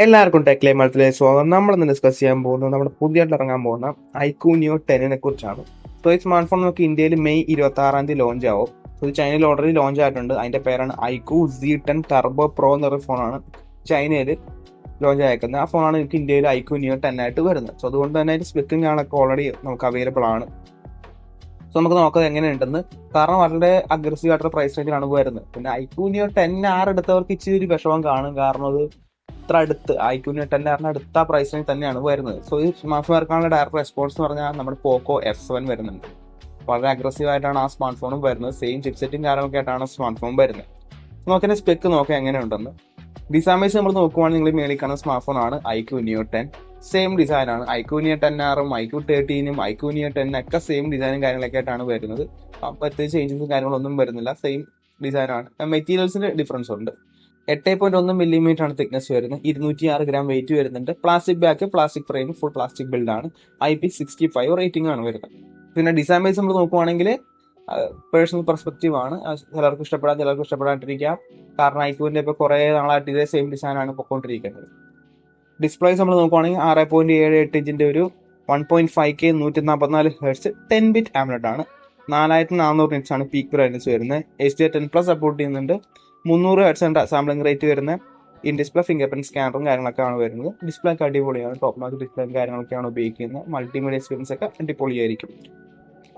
എല്ലാവർക്കും ടെക്ലേ മലത്തിലേക്ക് സ്വാഗതം. നമ്മൾ ഇന്ന് ഡിസ്കസ് ചെയ്യാൻ പോകുന്നത് നമ്മുടെ പുതിയതായിട്ട് ഇറങ്ങാൻ പോകുന്ന ഐക്യൂ 10 കുറിച്ചാണ്. സോ ഈ സ്മാർട്ട് ഫോൺ നമുക്ക് ഇന്ത്യയിൽ മെയ് 26 ലോഞ്ച് ആവും. സോ ഇത് ചൈനയിൽ ഓൾറെഡി ലോഞ്ച് ആയിട്ടുണ്ട്. അതിന്റെ പേരാണ് iQOO Z10 ടർബോ പ്രോ എന്നൊരു ഫോണാണ് ചൈനയിൽ ലോഞ്ച് ആയിരിക്കുന്നത്. ആ ഫോണാണ് നമുക്ക് ഇന്ത്യയിൽ ഐക്യൂ 10 ആയിട്ട് വരുന്നത്. സോ അതുകൊണ്ട് തന്നെ അതിന്റെ സ്പെക്കും കാണൊക്കെ ഓൾറെഡി നമുക്ക് അവൈലബിൾ ആണ്. സോ നമുക്ക് നോക്കാം എങ്ങനെയുണ്ടെന്ന്. കാരണം വളരെ അഗ്രസീവ് ആയിട്ടുള്ള പ്രൈസ് റേഞ്ചിലാണ് വരുന്നത്. പിന്നെ ഐക്യൂ 10 എടുത്തവർക്ക് ഇച്ചിരി ഒരു വിഷമം കാണും. കാരണം അത് ഇത്ര അടുത്ത് ഐക്യൂ 10 അടുത്ത പ്രൈസ് റേഞ്ച് തന്നെയാണ് വരുന്നത്. സോ ഈ സ്മാർട്ട് ഫോൺ ഡയറക്റ്റ് റെസ്പോൺസ് എന്ന് പറഞ്ഞാൽ നമ്മുടെ പോക്കോ F7 വരുന്നുണ്ട്. വളരെ അഗ്രസീവ് ആയിട്ടാണ് ആ സ്മാർട്ട് ഫോണും വരുന്നത്. സെയിം ചിപ്സെറ്റും കാര്യങ്ങളൊക്കെ ആയിട്ടാണ് സ്മാർട്ട് ഫോൺ വരുന്നത്. നോക്കിയ സ്പെക്ക് നോക്കാം എങ്ങനെയുണ്ടെന്ന്. ഡിസൈൻ വൈസ് നമ്മൾ നോക്കുവാണെങ്കിൽ നിങ്ങൾ മേടിക്കുന്ന സ്മാർട്ട് ഫോൺ ആണ് ഐക്യൂ 10. സെയിം ഡിസൈൻ ആണ്. ഐക്യൂ 10R ഐക്യൂ 13 ഐക്യൂ 10 ഒക്കെ സെയിം ഡിസൈനും കാര്യങ്ങളൊക്കെ ആയിട്ടാണ് വരുന്നത്. പ്രത്യേകിച്ച് ചേഞ്ചസും കാര്യങ്ങളൊന്നും വരുന്നില്ല. സെയിം ഡിസൈൻ ആണ്. മെറ്റീരിയൽസിന്റെ ഡിഫറൻസ് ഉണ്ട്. 8.1 ആണ് തിക്നെസ് വരുന്നത്. 206 ഗ്രാം വെയിറ്റ് വരുന്നുണ്ട്. Plastic back, plastic frame, full plastic build ആണ്. IP65 റേറ്റിംഗ് ആണ് വരുന്നത്. പിന്നെ ഡിസൈൻ വൈസ് നമ്മൾ നോക്കുവാണെങ്കിൽ പേഴ്സണൽ പെർസ്പെക്റ്റീവ് ആണ്. ചിലർക്ക് ഇഷ്ടപ്പെടാം, ചിലർക്ക് ഇഷ്ടപ്പെടാണ്ടിരിക്കാം. കാരണം ഐക്യൂവിന്റെ ഇപ്പൊ കുറെ നാളായിട്ട് ഇതേ സെയിം ഡിസൈൻ ആണ് പൊക്കോണ്ടിരിക്കുന്നത്. ഡിസ്പ്ലേസ് നമ്മൾ നോക്കുവാണെങ്കിൽ 6.78 ഇഞ്ചിന്റെ ഒരു 1.5K 144 ഹെർട്സ് 10 ബിറ്റ് ആംലറ്റ് ആണ്. 4400 നിറ്റ്സ് ആണ് പീക്ക് ബ്രൈറ്റ്നസ് വരുന്നത്. HDR10+ സപ്പോർട്ട് ചെയ്യുന്നുണ്ട്. 300 ഹെർട്സ് സാമ്പിളിംഗ് റേറ്റ് വരുന്ന ഇൻ ഡിസ്പ്ലേ ഫിംഗർ പ്രിന്റ് സ്കാനറും കാര്യങ്ങളൊക്കെയാണ് വരുന്നത്. ഡിസ്പ്ലേ ഒക്കെ അടിപൊളിയാണ്. ടോപ്പ് നോച്ച് ഡിസ്പ്ലേയും കാര്യങ്ങളൊക്കെയാണ് ഉപയോഗിക്കുന്നത്. മൾട്ടിമീഡിയ എക്സ്പീരിയൻസ് ഒക്കെ അടിപൊളിയായിരിക്കും.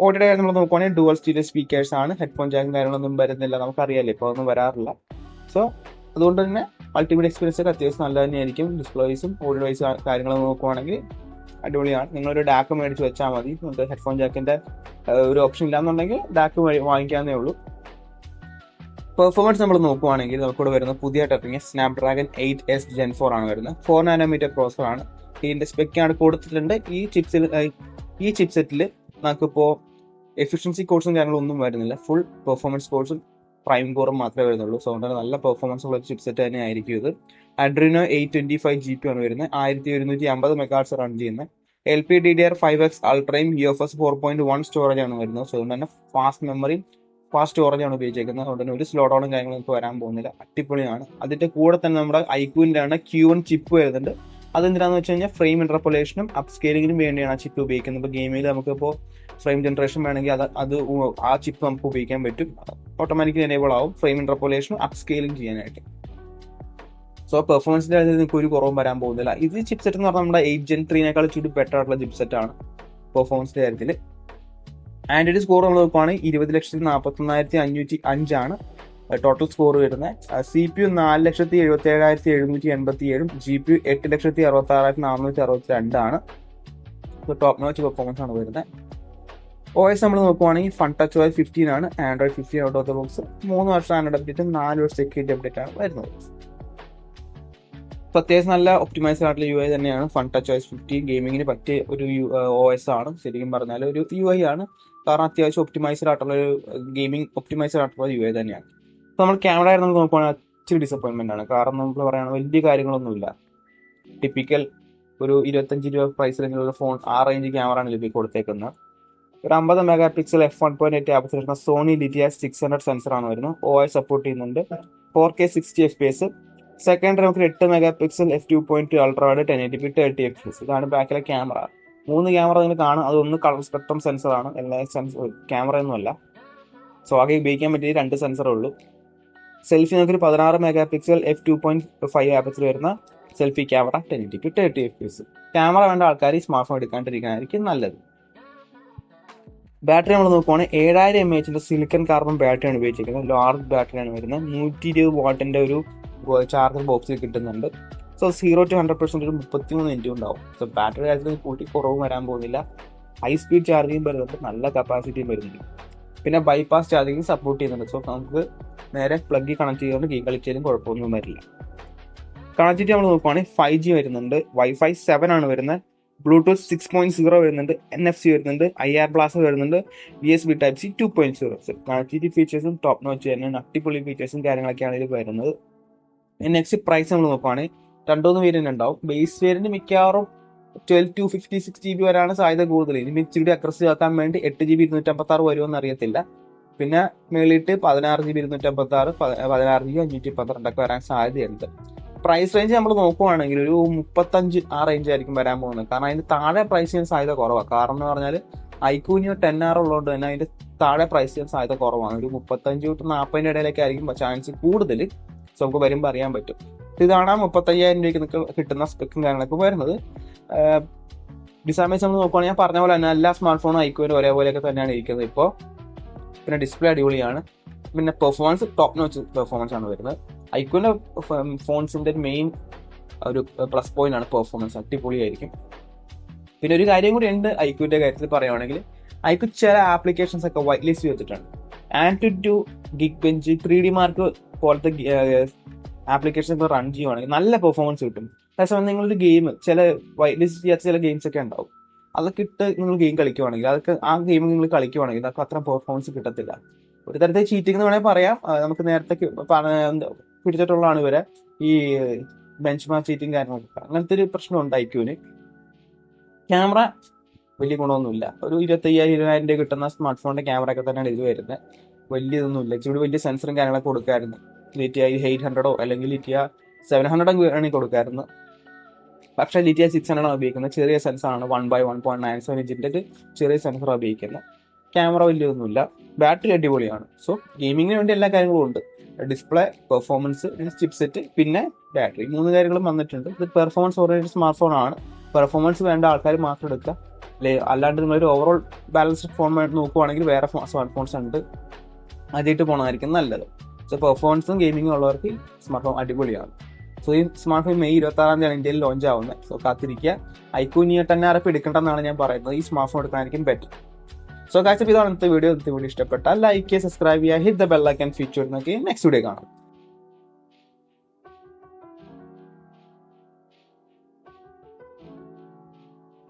ഓഡിയോ കാര്യം നമ്മൾ നോക്കുവാണെങ്കിൽ ഡുവൽ സ്റ്റീരിയോ സ്പീക്കേഴ്സ് ആണ്. ഹെഡ്ഫോൺ ജാക്കും കാര്യങ്ങളൊന്നും വരുന്നില്ല. നമുക്കറിയാലേ, ഇപ്പോൾ ഒന്നും വരാറില്ല. സോ അതുകൊണ്ട് തന്നെ മൾട്ടിമീഡിയ എക്സ്പീരിയൻസ് ഒക്കെ അത്യാവശ്യം നല്ല തന്നെയായിരിക്കും. ഡിസ്പ്ലേസും ഓഡിയോ വൈസ് കാര്യങ്ങളും നോക്കുവാണെങ്കിൽ അടിപൊളിയാണ്. നിങ്ങളൊരു ഡാക്ക് മേടിച്ച് വെച്ചാൽ മതി. നമുക്ക് ഹെഡ്ഫോൺ ജാക്കിന്റെ ഒരു ഓപ്ഷൻ ഇല്ലാന്നുണ്ടെങ്കിൽ ഡാക്ക് വാങ്ങിക്കാവുന്നേ ഉള്ളൂ. പെർഫോമൻസ് നമ്മൾ നോക്കുവാണെങ്കിൽ നമുക്കിവിടെ വരുന്ന പുതിയതായിട്ട് ഇറങ്ങിയ സ്നാപ്ഡ്രാഗൺ 8S Gen 4 ആണ് വരുന്നത്. 4 നാനോമീറ്റർ പ്രോസസർ ആണ്. ഇതിന്റെ സ്പെക്കാണ് കൊടുത്തിട്ടുണ്ട്. ഈ ചിപ്സെറ്റിൽ നമുക്കിപ്പോൾ എഫിഷ്യൻസി കോഴ്സും കാര്യങ്ങളൊന്നും വരുന്നില്ല. ഫുൾ പെർഫോമൻസ് കോഴ്സും പ്രൈം കോറും മാത്രമേ വരുന്നുള്ളൂ. സോ അതുകൊണ്ട് നല്ല പെർഫോമൻസ് ഉള്ള ചിപ്സെറ്റ് തന്നെ ആയിരിക്കും ഇത്. അഡ്രീനോ 825 GP ആണ് വരുന്നത്. 1150 മെഗാഹെർട്സ് റൺ ചെയ്യുന്നത്. LPDDR5X അൾട്രയും UFS 4.1 സ്റ്റോറേജ് ആണ് വരുന്നത്. സോ അതുകൊണ്ട് തന്നെ ഫാസ്റ്റ് മെമ്മറിയും ഫാസ്റ്റ് സ്റ്റോറേജ് ആണ് ഉപയോഗിച്ചിരിക്കുന്നത്. അതുകൊണ്ട് തന്നെ ഒരു സ്ലോ ഡൗണും കാര്യങ്ങളും നമുക്ക് വരാൻ പോകുന്നില്ല. അടിപൊളിയാണ്. അതിന്റെ കൂടെ തന്നെ നമ്മുടെ ഐക്യൂവിന്റെ ആണ് Q1 ചിപ്പ് വരുന്നുണ്ട്. അതെന്തിനാന്ന് വെച്ച് കഴിഞ്ഞാൽ ഫ്രെയിം ഇന്റർപോളേഷനും അപ്പ് സ്കെയിലിങ്ങിനും വേണ്ടിയാണ് ആ ചിപ്പ് ഉപയോഗിക്കുന്നത്. ഇപ്പോൾ ഗെയിമിൽ നമുക്കിപ്പോൾ ഫ്രെയിം ജനറേഷൻ വേണമെങ്കിൽ ആ ചിപ്പ് നമുക്ക് ഉപയോഗിക്കാൻ പറ്റും. ഓട്ടോമാറ്റിക്കലി എനേബിൾ ആവും ഫ്രെയിം ഇന്റർപോളേഷനും അപ്പ് സ്കെയിലിംഗ് ചെയ്യാനായിട്ട്. സോ പെർഫോമൻസിന്റെ കാര്യത്തിൽ നിങ്ങൾക്ക് ഒരു കുറവും വരാൻ പോകുന്നില്ല. ഇത് ചിപ്സെറ്റ് എന്ന് പറഞ്ഞാൽ നമ്മുടെ 8 Gen 3 ചൂട് ബെറ്റർ ആയിട്ടുള്ള ചിപ്സെറ്റ് ആണ് പെർഫോമൻസിന്റെ കാര്യത്തിൽ. ആൻഡ്രോയിഡ് സ്കോർ നമ്മൾ നോക്കുവാണെങ്കിൽ 20,41,505 ആണ് ടോട്ടൽ സ്കോർ വരുന്നത്. CPU 4,77,787 GPU 8,66,462 ആണ്. ടോപ്പ് നോച്ച് പെർഫോമൻസ് ആണ് വരുന്നത്. OS നമ്മൾ നോക്കുവാണെങ്കിൽ ഫൺടച്ച് OS 15 ആണ്. Android 15 out of the box. 3 വർഷം ആൻഡ്രോയിഡ് അപ്ഡേറ്റ്, 4 വർഷം സെക്യൂരിറ്റി അപ്ഡേറ്റ് ആണ് വരുന്നത്. അത്യാവശ്യം നല്ല ഒപ്റ്റിമൈസ്ഡ് ആയിട്ടുള്ള UI തന്നെയാണ് ഫൺടച്ച് OS 15. ഗെയിമിങ്ങിന് പറ്റിയ ഒരു OS ആണ്. ശരിക്കും പറഞ്ഞാൽ ഒരു UI ആണ്. കാരണം അത്യാവശ്യം ഒപ്റ്റിമൈസ്ഡ് ആയിട്ടുള്ള ഒരു ഗെയിമിംഗ് ഒപ്റ്റിമൈസ്ഡ് ആയിട്ടുള്ള UI തന്നെയാണ്. അപ്പോൾ നമ്മൾ ക്യാമറ നമുക്ക് നോക്കുവാണെങ്കിൽ ഇച്ചിരി ഡിസപ്പോയിൻമെന്റ് ആണ്. കാരണം നമ്മൾ പറയുകയാണ് വലിയ കാര്യങ്ങളൊന്നുമില്ല. ടിപ്പിക്കൽ ഒരു 25 രൂപ പ്രൈസ് റേഞ്ചിലുള്ള ഫോൺ ആ റേഞ്ച് ക്യാമറ ആണ് ഇതിൽ കൊടുത്തേക്കുന്നത്. ഒരു 50 മെഗാ പിക്സൽ f1.8 ആപ്പത്തിൽ വരുന്ന സോണി DTS 600 സെൻസർ ആണ് വരുന്നത്. OS സപ്പോർട്ട് ചെയ്യുന്നുണ്ട്. 4K 60 FPS. സെക്കൻഡറി നമുക്ക് 8 mega pixel f2.2 ultra wide 1080p 30 FPS. ഇതാണ് ബാക്കിലെ ക്യാമറ. 3 ക്യാമറ നിങ്ങൾ കാണും. അതൊന്ന് കളർ സ്പെക്ട്രം സെൻസർ ആണ്. എല്ലാ ക്യാമറ ഒന്നുമല്ല. സോ ആകെ ഉപയോഗിക്കാൻ പറ്റിയ 2 സെൻസറേ ഉള്ളൂ. സെൽഫി നമുക്ക് 16 മെഗാ പിക്സൽ f2.5 ആപ്പത്തിൽ വരുന്ന selfie camera 1080p 30 FPS. Camera വേണ്ട ആൾക്കാർ ഈ സ്മാർട്ട് ഫോൺ എടുക്കാണ്ടിരിക്കാനായിരിക്കും നല്ലത്. ബാറ്ററി നമ്മൾ നോക്കുവാണെങ്കിൽ 7000 mAh സിലിക്കൺ കാർബൺ ബാറ്ററിയാണ് ഉപയോഗിച്ചിരിക്കുന്നത്. ലാർജ് ബാറ്ററിയാണ് വരുന്നത്. 120 വാട്ടിന്റെ ഒരു ചാർജർ ബോക്സിൽ കിട്ടുന്നുണ്ട്. സോ 0 to 100% ഒരു 33 മിനിറ്റ് ഉണ്ടാവും. സോ ബാറ്ററി കാര്യത്തിൽ കൂട്ടി കുറവും വരാൻ പോകുന്നില്ല. ഹൈ സ്പീഡ് ചാർജിങ് വരുന്നുണ്ട്. നല്ല കപ്പാസിറ്റിയും വരുന്നുണ്ട്. പിന്നെ ബൈപാസ് ചാർജിങ് സപ്പോർട്ട് ചെയ്യുന്നുണ്ട്. സോ നമുക്ക് നേരെ പ്ലഗ് കണക്ട് ചെയ്തുകൊണ്ട് ഗെയിം കളിച്ചാലും കുഴപ്പമൊന്നും വരില്ല. കണക്ടിവിറ്റി നമ്മൾ നോക്കുവാണെങ്കിൽ 5G വരുന്നുണ്ട്. Wi-Fi 7 ആണ് വരുന്നത്. ബ്ലൂടൂത്ത് 6.0 വരുന്നുണ്ട്. NFC വരുന്നുണ്ട്. IR ബ്ലാസ്റ്റർ വരുന്നുണ്ട്. USB Type-C 2.0. കണക്ടിവിറ്റി ഫീച്ചേഴ്സും ടോപ്പ് നോച്ച് തന്നെയാണ്. അടിപൊളി ഫീച്ചേഴ്സും കാര്യങ്ങളൊക്കെയാണ് ഇതിൽ വരുന്നത്. നെക്സ്റ്റ് പ്രൈസ് നമ്മൾ നോക്കുവാണെങ്കിൽ 2 വേരിയന്റ് ഉണ്ടാവും. ബേസ് വേരിയന്റ് മിക്കവാറും 12 to 56 GB വരാണ് സാധ്യത കൂടുതൽ. ഇനി ഇച്ചിരി അഗ്രസീവ് ആക്കാൻ വേണ്ടി 8GB 256 വരുമെന്ന് അറിയത്തില്ല. പിന്നെ മേളിയിട്ട് 16GB 256, 16GB 512 ഒക്കെ വരാൻ സാധ്യതയുണ്ട്. പ്രൈസ് റേഞ്ച് നമ്മൾ നോക്കുവാണെങ്കിൽ ഒരു 35 ആ റേഞ്ച് ആയിരിക്കും വരാൻ പോകുന്നത്. കാരണം അതിന്റെ താഴെ പ്രൈസ് ചെയ്യാൻ സാധ്യത കുറവാണ്. കാരണം എന്ന് പറഞ്ഞാൽ ഐക്യൂനിയോ 10R ഉള്ളതുകൊണ്ട് തന്നെ അതിന്റെ താഴെ പ്രൈസ് ചെയ്യാൻ സാധ്യത കുറവാണ്. ഒരു 35 to 40 ഇടയിലൊക്കെ ആയിരിക്കും ചാൻസ് കൂടുതൽ. സോ നമുക്ക് വരുമ്പോൾ അറിയാൻ പറ്റും. ഇതാണ് 35,000 രൂപയ്ക്ക് കിട്ടുന്ന സ്പെക്കും കാര്യങ്ങളൊക്കെ വരുന്നത്. ഡിസൈൻ വെച്ച് നമ്മൾ നോക്കുകയാണെങ്കിൽ ഞാൻ പറഞ്ഞ പോലെ തന്നെ എല്ലാ സ്മാർട്ട് ഫോണും ഐക്യൂനും ഒരേപോലെയൊക്കെ തന്നെയാണ് ഇരിക്കുന്നത് ഇപ്പോൾ. പിന്നെ ഡിസ്പ്ലേ അടിപൊളിയാണ്. പിന്നെ പെർഫോമൻസ് ടോപ്പ് നോച്ച് പെർഫോമൻസ് ആണ് വരുന്നത്. ഐക്യൂന്റെ ഫോൺസിന്റെ മെയിൻ ഒരു പ്ലസ് പോയിന്റ് ആണ് പെർഫോമൻസ്, അടിപൊളിയായിരിക്കും. പിന്നെ ഒരു കാര്യം കൂടി ഉണ്ട് ഐക്യൂന്റെ കാര്യത്തിൽ പറയുകയാണെങ്കിൽ, ഐക്യു ചില ആപ്ലിക്കേഷൻസ് ഒക്കെ വൈറ്റ് ലിസ്റ്റ് ചെയ്തിട്ടുണ്ട്. Antutu, Geekbench, 3D Mark പോലത്തെ ആപ്ലിക്കേഷൻ ഇപ്പോൾ റൺ ചെയ്യുവാണെങ്കിൽ നല്ല പെർഫോമൻസ് കിട്ടും. അതേസമയം നിങ്ങളൊരു ഗെയിം ചില വൈറ്റ് ലിസ്റ്റ് ചെയ്യാത്ത ചില ഗെയിംസ് ഒക്കെ ഉണ്ടാവും, അതൊക്കെ ഇട്ട് നിങ്ങൾ ഗെയിം കളിക്കുവാണെങ്കിൽ അതൊക്കെ ആ ഗെയിം നിങ്ങൾ കളിക്കുവാണെങ്കിൽ അതൊക്കെ അത്ര പെർഫോമൻസ് കിട്ടത്തില്ല. ഒരു തരത്തിൽ ചീറ്റിംഗ് എന്ന് വേണമെങ്കിൽ പറയാം. നമുക്ക് നേരത്തെ പിടിച്ചിട്ടുള്ളതാണ് ഇവരെ ഈ ബെഞ്ച് മാർക്ക് ചീറ്റിംഗ് കാര്യങ്ങളൊക്കെ. അങ്ങനത്തെ ഒരു പ്രശ്നമുണ്ട് ഐക്യൂന്. ക്യാമറ വലിയ ഗുണമൊന്നുമില്ല. ഒരു 25,000-20,000 രൂപ കിട്ടുന്ന സ്മാർട്ട് ഫോണിന്റെ ക്യാമറ ഒക്കെ തന്നെയാണ് ഇത് വരുന്നത്. വലിയതൊന്നുമില്ല. ഇച്ചിരി വലിയ സെൻസറും കാര്യങ്ങളൊക്കെ കൊടുക്കായിരുന്നു. ലിറ്റിയ 800 അല്ലെങ്കിൽ ലിറ്റിയ 700 വേണമെങ്കിൽ കൊടുക്കായിരുന്നു. പക്ഷേ ലിറ്റിയ 600 ഉപയോഗിക്കുന്നത്. ചെറിയ സെൻസറാണ്, 1/1.97 ഇഞ്ചിന്റെ ചെറിയ സെൻസർ ഉപയോഗിക്കുന്നത്. ക്യാമറ വലിയൊന്നുമില്ല. ബാറ്ററി അടിപൊളിയാണ്. സോ ഗെയിമിങ്ങിന് വേണ്ടി എല്ലാ കാര്യങ്ങളും ഉണ്ട്. ഡിസ്പ്ലേ, പെർഫോമൻസ്, ചിപ്സെറ്റ്, പിന്നെ ബാറ്ററി, 3 കാര്യങ്ങളും വന്നിട്ടുണ്ട്. ഇത് പെർഫോമൻസ് ഓറിയന്റഡ് സ്മാർട്ട് ഫോൺ ആണ്. പെർഫോമൻസ് വേണ്ട ആൾക്കാർ മാത്രം എടുക്കുക. അല്ലാണ്ട് നിങ്ങളൊരു ഓവറോൾ ബാലൻസ്ഡ് ഫോൺ നോക്കുവാണെങ്കിൽ വേറെ സ്മാർട്ട് ഫോൺസ് ഉണ്ട്, അതിട്ട് പോകണമായിരിക്കും നല്ലത്. സോ പെർഫോമൻസും ഗെയിമിങ്ങും ഉള്ളവർക്ക് സ്മാർട്ട് ഫോൺ അടിപൊളിയാണ്. സോ ഈ സ്മാർട്ട് ഫോൺ മെയ് 26 ഇന്ത്യയിൽ ലോഞ്ച് ആവുന്നത്. സോ കാത്തിരിക്കുക. ഐക്യൂനിയോ 10R എടുക്കണ്ടെന്നാണ് ഞാൻ പറയുന്നത്. ഈ സ്മാർട്ട് ഫോൺ എടുക്കാനായിരിക്കും ബെറ്റർ. സോ കാഴ്ച ഇതാണ് ഇന്നത്തെ വീഡിയോ. ഇഷ്ടപ്പെട്ടാൽ ലൈക്ക് ചെയ്യുക, സബ്സ്ക്രൈബ് ചെയ്യുക, hit the bell icon feature നോക്കി നെക്സ്റ്റ് വീഡിയോ കാണാം.